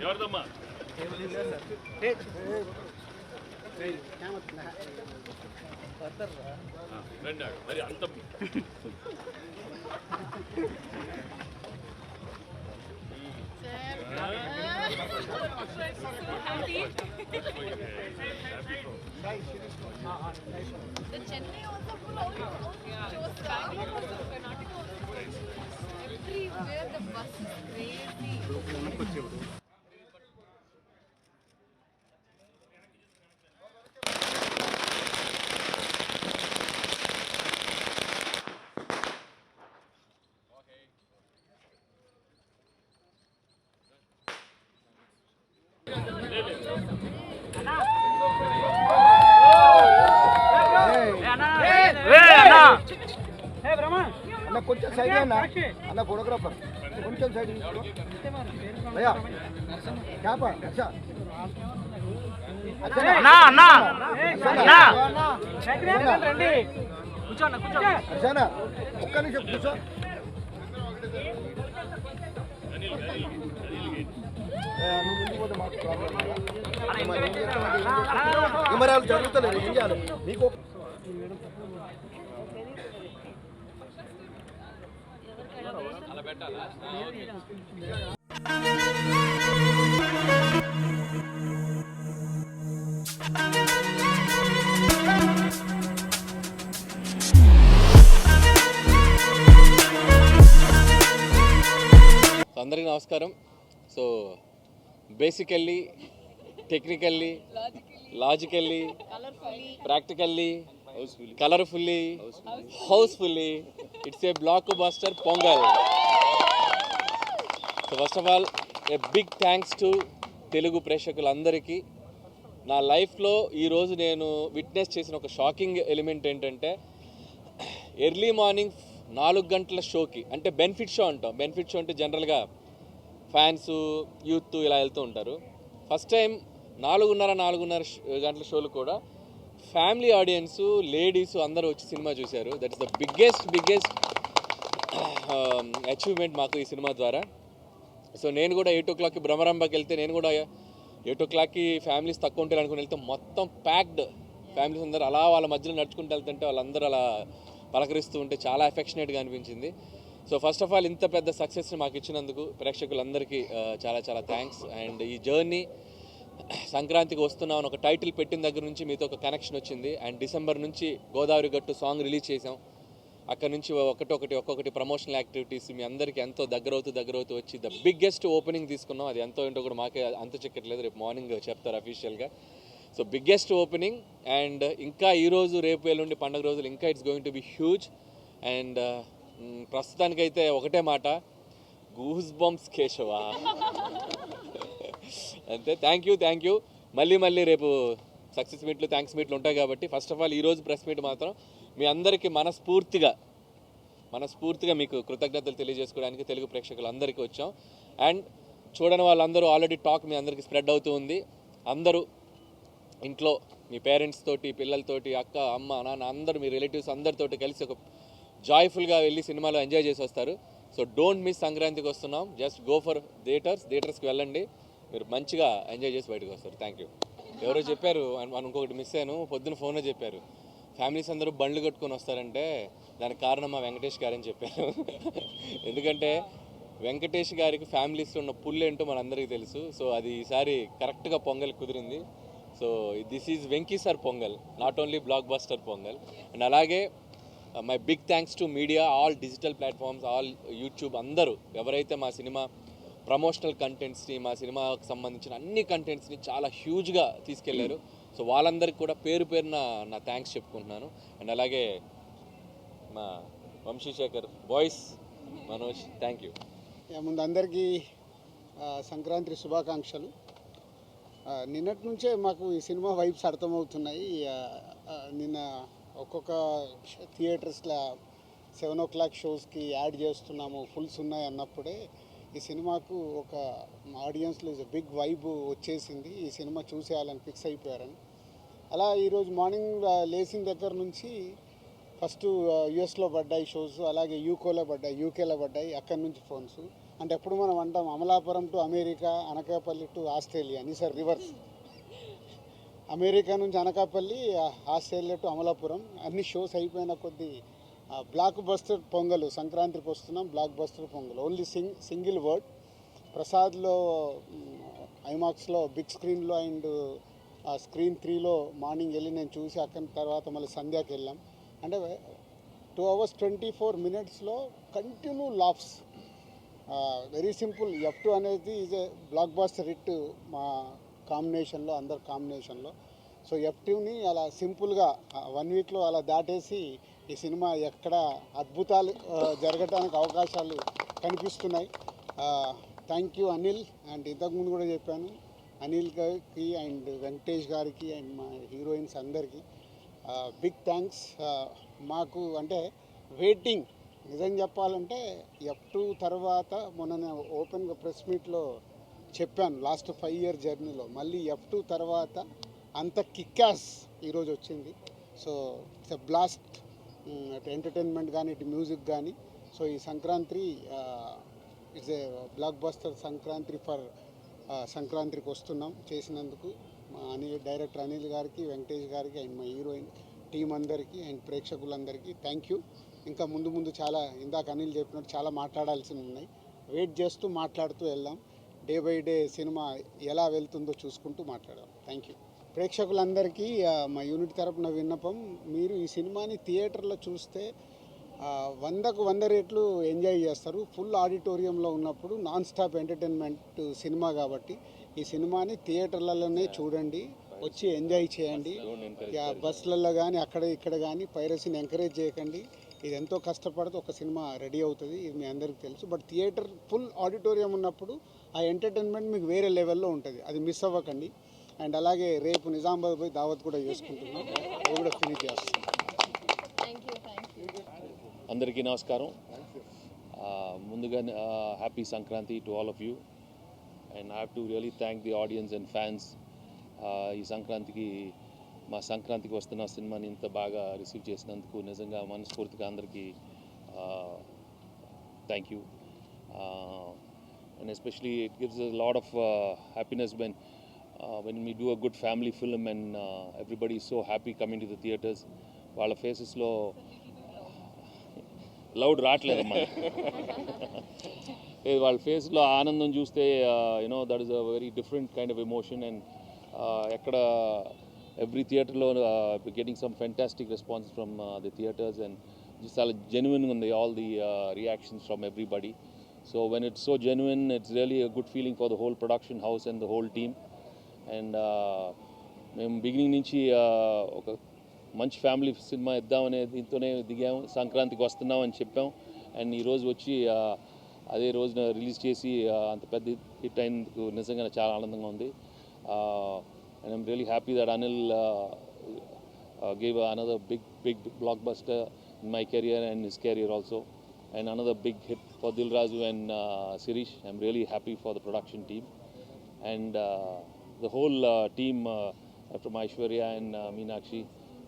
ఎవరిదమ్మా మరి అంత The Chennai also full out. Just Bangalore also, Karnataka also. Everywhere the bus is crazy. అన్న కొంచెం side అన్న అన్న ఫోటోగ్రాఫర్ కొంచెం సైడ్ భయ్యా క్యాపా అచ్చా అచ్చానా ఒక్క నిమిషం కూర్చో నువ్వు ముందుకు పోతే మాకు ప్రాబ్లం మరి వాళ్ళు జరుగుతలేదు ఏం చేయాలి మీకు అందరికీ నమస్కారం. So basically, technically, logically, practically, colourfully, housefully, it's a blockbuster Pongal. So first of all a big thanks to Telugu ప్రేక్షకులందరికీ. నా లైఫ్లో ఈరోజు నేను విట్నెస్ చేసిన ఒక షాకింగ్ ఎలిమెంట్ ఏంటంటే, ఎర్లీ మార్నింగ్ 4 గంటల షోకి, అంటే బెనిఫిట్ షో అంటాం. బెనిఫిట్ షో అంటే జనరల్గా ఫ్యాన్స్, యూత్ ఇలా వెళ్తూ ఉంటారు. ఫస్ట్ టైం 4:30 గంటల షోలు కూడా ఫ్యామిలీ ఆడియన్స్, లేడీస్ అందరూ వచ్చి సినిమా చూశారు. That is the biggest achievement మాకు ఈ సినిమా ద్వారా. సో నేను కూడా 8 o'clockకి బ్రహ్మరంభకి వెళ్తే, నేను కూడా 8 o'clockకి ఫ్యామిలీస్ తక్కువ ఉంటారు అనుకుని వెళ్తే మొత్తం ప్యాక్డ్ ఫ్యామిలీస్ అందరూ అలా వాళ్ళ మధ్యలో నడుచుకుంటూ వెళ్తుంటే వాళ్ళందరూ అలా పలకరిస్తూ ఉంటే చాలా ఎఫెక్షనేట్గా అనిపించింది. సో ఫస్ట్ ఆఫ్ ఆల్ ఇంత పెద్ద సక్సెస్ని మాకు ఇచ్చినందుకు ప్రేక్షకులందరికీ చాలా చాలా థ్యాంక్స్. అండ్ ఈ జర్నీ సంక్రాంతికి వస్తున్నామని ఒక టైటిల్ పెట్టిన దగ్గర నుంచి మీతో ఒక కనెక్షన్ వచ్చింది. అండ్ డిసెంబర్ నుంచి గోదావరి గట్టు సాంగ్ రిలీజ్ చేసాం. అక్కడ నుంచి ఒక్కొక్కటి ప్రమోషనల్ యాక్టివిటీస్ మీ అందరికీ ఎంతో దగ్గరవుతూ వచ్చి ద బిగ్గెస్ట్ ఓపెనింగ్ తీసుకున్నాం. అది ఎంతో ఏంటో కూడా మాకే అంత చెక్కట్లేదు, రేపు మార్నింగ్ చెప్తారు అఫీషియల్గా. So biggest opening. అండ్ ఇంకా ఈరోజు, రేపు, ఎల్లుండి పండుగ రోజులు ఇంకా it's going to be huge. And ప్రస్తుతానికైతే ఒకటే మాట, గూస్ బంప్స్ కేశవా అంతే. Thank you. మళ్ళీ రేపు సక్సెస్ మీట్లు, థ్యాంక్స్ మీట్లు ఉంటాయి కాబట్టి ఫస్ట్ ఆఫ్ ఆల్ ఈరోజు ప్రెస్ మీట్ మాత్రం మీ అందరికీ మనస్ఫూర్తిగా మీకు కృతజ్ఞతలు తెలియజేసుకోవడానికి తెలుగు ప్రేక్షకులందరికీ వచ్చాం. అండ్ చూడని వాళ్ళందరూ ఆల్రెడీ టాక్ మీ అందరికీ స్ప్రెడ్ అవుతూ ఉంది. అందరూ ఇంట్లో మీ పేరెంట్స్ తోటి, పిల్లలతోటి, అక్క, అమ్మ, నాన్న అందరూ, మీ రిలేటివ్స్ అందరితోటి కలిసి ఒక జాయ్ఫుల్గా వెళ్ళి సినిమాలో ఎంజాయ్ చేసి వస్తారు. So don't miss. సంక్రాంతికి వస్తున్నాం, జస్ట్ గో ఫర్ థియేటర్స్కి వెళ్ళండి, మీరు మంచిగా ఎంజాయ్ చేసి బయటకు వస్తారు. Thank you. ఎవరో చెప్పారు, ఇంకొకటి మిస్ అయ్యాను, పొద్దున్న ఫోన్లో చెప్పారు, ఫ్యామిలీస్ అందరూ బండ్లు కట్టుకొని వస్తారంటే దానికి కారణం మా వెంకటేష్ గారని చెప్పారు. ఎందుకంటే వెంకటేష్ గారికి ఫ్యామిలీస్లో ఉన్న పుల్ ఏంటో మనందరికీ తెలుసు. సో అది ఈసారి కరెక్ట్గా పొంగల్ కుదిరింది. So this is Venky sir Pongal, not only blockbuster Pongal. And అలాగే my big thanks to media, all digital platforms, all YouTube, అందరూ ఎవరైతే మా సినిమా ప్రమోషనల్ కంటెంట్స్ని, మా సినిమాకి సంబంధించిన అన్ని కంటెంట్స్ని చాలా హ్యూజ్గా తీసుకెళ్లారు. సో వాళ్ళందరికీ కూడా పేరున నా థ్యాంక్స్ చెప్పుకుంటున్నాను. అండ్ అలాగే మా Vamsi Sekhar boys, Manoj, thank you. ముందు అందరికీ సంక్రాంతి శుభాకాంక్షలు. నిన్నటి నుంచే మాకు ఈ సినిమా వైబ్స్ అర్థమవుతున్నాయి. నిన్న ఒక్కొక్క థియేటర్స్లో 7 o'clock షోస్కి యాడ్ చేస్తున్నాము, ఫుల్స్ ఉన్నాయి అన్నప్పుడే ఈ సినిమాకు ఒక ఆడియన్స్లో బిగ్ వైబ్ వచ్చేసింది. ఈ సినిమా చూసేయాలని ఫిక్స్ అయిపోయారని. అలా ఈరోజు మార్నింగ్ లేచిన దగ్గర నుంచి ఫస్ట్ యుఎస్లో పడ్డాయి షోస్, అలాగే యూకేలో పడ్డాయి. అక్కడి నుంచి ఫోన్స్. అంటే ఎప్పుడు మనం అంటాం Amalapuram to America, Anakapalli to Australia అని, సార్ రివర్స్. అమెరికా నుంచి అనకాపల్లి, ఆస్ట్రేలియా టు అమలాపురం. అన్ని షోస్ అయిపోయిన కొద్దీ బ్లాక్ బస్టర్ పొంగల్, సంక్రాంతికి వస్తున్నాం, blockbuster Pongal. Only single word. ప్రసాద్లో ఐమాక్స్లో బిగ్ స్క్రీన్లో అండ్ స్క్రీన్ 3లో మార్నింగ్ వెళ్ళి నేను చూసి అక్కడి తర్వాత మళ్ళీ సంధ్యాకి వెళ్ళాం. అంటే 2 hours 24 minutesలో continue laughs. Very simple. F2 అనేది is a blockbuster hit మా కాంబినేషన్లో, అందరి కాంబినేషన్లో. సో F2ని అలా సింపుల్గా 1 weekలో అలా దాటేసి ఈ సినిమా ఎక్కడ అద్భుతాలు జరగడానికి అవకాశాలు కనిపిస్తున్నాయి. Thank you Anil. అండ్ ఇంతకుముందు కూడా చెప్పాను, అనిల్ గారికి అండ్ వెంకటేష్ గారికి అండ్ మా హీరోయిన్స్ అందరికీ బిగ్ థ్యాంక్స్. మాకు అంటే వెయిటింగ్, నిజం చెప్పాలంటే F2 తర్వాత మొన్న నేను ఓపెన్గా ప్రెస్ మీట్లో చెప్పాను, లాస్ట్ 5 year జర్నీలో మళ్ళీ F2 తర్వాత అంత కిక్కాస్ ఈరోజు వచ్చింది. So it's a blast. అటు ఎంటర్టైన్మెంట్ కానీ, ఇటు మ్యూజిక్ కానీ. సో ఈ Sankranti it's a block buster Sankranti for సంక్రాంతికి వస్తున్నాం. చేసినందుకు మా డైరెక్టర్ అనిల్ గారికి, వెంకటేష్ గారికి అండ్ మా హీరోయిన్ టీం అందరికీ అండ్ ప్రేక్షకులందరికీ థ్యాంక్ యూ. ఇంకా ముందు చాలా, ఇందాక అనిల్ చెప్పినట్టు చాలా మాట్లాడాల్సి ఉన్నాయి. వెయిట్ చేస్తూ మాట్లాడుతూ వెళ్దాం. డే బై డే సినిమా ఎలా వెళ్తుందో చూసుకుంటూ మాట్లాడాం. Thank you. ప్రేక్షకులందరికీ మా యూనిట్ తరపున విన్నపం, మీరు ఈ సినిమాని థియేటర్లో చూస్తే 100కు 100 రెట్లు ఎంజాయ్ చేస్తారు. ఫుల్ ఆడిటోరియంలో ఉన్నప్పుడు నాన్ స్టాప్ ఎంటర్టైన్మెంట్ సినిమా కాబట్టి ఈ సినిమాని థియేటర్లలోనే చూడండి, వచ్చి ఎంజాయ్ చేయండి. బస్సులలో కానీ అక్కడ ఇక్కడ కానీ పైరసీని ఎంకరేజ్ చేయకండి. ఇది ఎంతో కష్టపడితే ఒక సినిమా రెడీ అవుతుంది, ఇది మీ అందరికీ తెలుసు. బట్ థియేటర్ ఫుల్ ఆడిటోరియం ఉన్నప్పుడు ఆ ఎంటర్టైన్మెంట్ మీకు వేరే లెవెల్లో ఉంటుంది, అది మిస్ అవ్వకండి. అండ్ అలాగే రేపు నిజామాబాద్ పోయి దావత్ కూడా చేసుకుంటున్నాం, అది కూడా ఫినిష్ చేస్తాం. అందరికీ నమస్కారం. ముందుగా happy Sankranti to all of you. And I have to really thank the audience and fans. ఈ మా సంక్రాంతికి వస్తున్న సినిమాని ఇంత బాగా రిసీవ్ చేసినందుకు నిజంగా మనస్ఫూర్తిగా అందరికీ thank you. And especially it gives a lot of happiness when we do a good family film and everybody is so happy coming to the theatres. వాళ్ళ ఫేసెస్లో లౌడ్ రావట్లేదమ్మా, వాళ్ళ ఫేస్లో ఆనందం చూస్తే you know that is a very different kind of emotion. And ఎక్కడ every థియేటర్లో getting some fantastic response from the theatres and చాలా జెన్యున్గా ఉంది all the reactions from everybody. So when it's so genuine, it's really a good feeling for the whole production house and the whole team. And మేము beginning నుంచి ఒక మంచి family cinema ఇద్దామనే దీంతోనే దిగాము, సంక్రాంతికి వస్తున్నాం అని చెప్పాం. అండ్ ఈరోజు వచ్చి అదే రోజున రిలీజ్ చేసి అంత పెద్ద హిట్ అయినందుకు నిజంగా చాలా ఆనందంగా ఉంది. And I'm really happy that Anil gave another big blockbuster in my career and his career also, and another big hit for Dil Raju and Sirish. I'm really happy for the production team and the whole team from Aishwarya and Meenakshi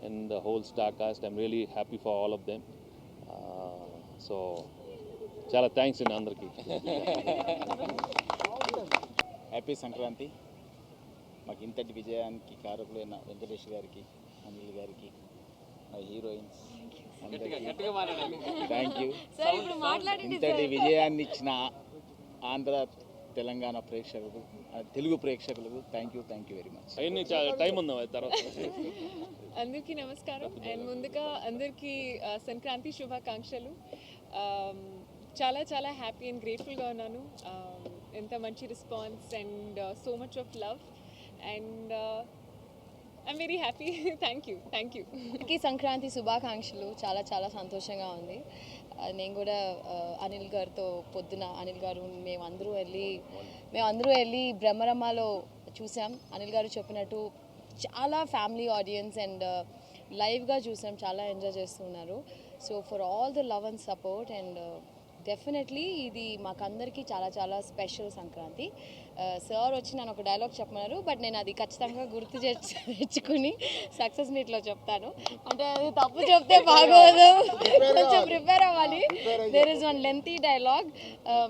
and the whole star cast. I'm really happy for all of them. So chala thanks in andarki. Happy Sankranti. మాకు ఇంతటి విజయానికి కారకులైన వెంకటేష్ గారికి, అనిల్ గారికి, మా heroines అందరికీ thank you. ఇంతటి విజయాన్ని ఇచ్చిన ఆంధ్ర తెలంగాణ ప్రేక్షకులకు, తెలుగు ప్రేక్షకులకు thank you very much. Time ఉందా తర్వాత? అందరికీ నమస్కారం. అండ్ ముందుగా అందరికీ సంక్రాంతి శుభాకాంక్షలు. చాలా చాలా హ్యాపీ అండ్ గ్రేట్ఫుల్గా ఉన్నాను. ఎంత మంచి response and so much of love and I'm very happy. Thank you. Sankranti శుభాకాంక్షలు. చాలా చాలా సంతోషంగా ఉంది. నేను కూడా అనిల్ గారితో పొద్దున అనిల్ గారు మేమందరూ వెళ్ళి బ్రహ్మరమ్మలో చూసాం. అనిల్ గారు చెప్పినట్టు చాలా ఫ్యామిలీ ఆడియన్స్ అండ్ లైవ్గా చూసాం, చాలా ఎంజాయ్ చేస్తున్నారు. So for all the love and support and definitely ఇది మాకందరికీ చాలా చాలా స్పెషల్ సంక్రాంతి. సార్ వచ్చి నన్ను ఒక డైలాగ్ చెప్పమన్నారు, బట్ నేను అది ఖచ్చితంగా గుర్తు తెచ్చుకుని సక్సెస్ మీట్లో చెప్తాను. అంటే అది తప్పు చెప్తే బాగోదు, కొంచెం ప్రిపేర్ అవ్వాలి. There is one lengthy dialogue,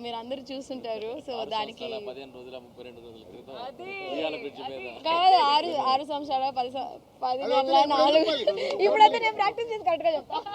మీరు అందరూ చూస్తుంటారు. సో దానికి 15 రోజుల 32 రోజుల క్రితం అది ఉయ్యాల బ్రిడ్జ్ మీద కాదు, 6 సంవత్సరాలు 10 నెలల 4 ఇప్పుడైతే నేను ప్రాక్టీస్ చేసి కరెక్ట్గా చెప్తాను.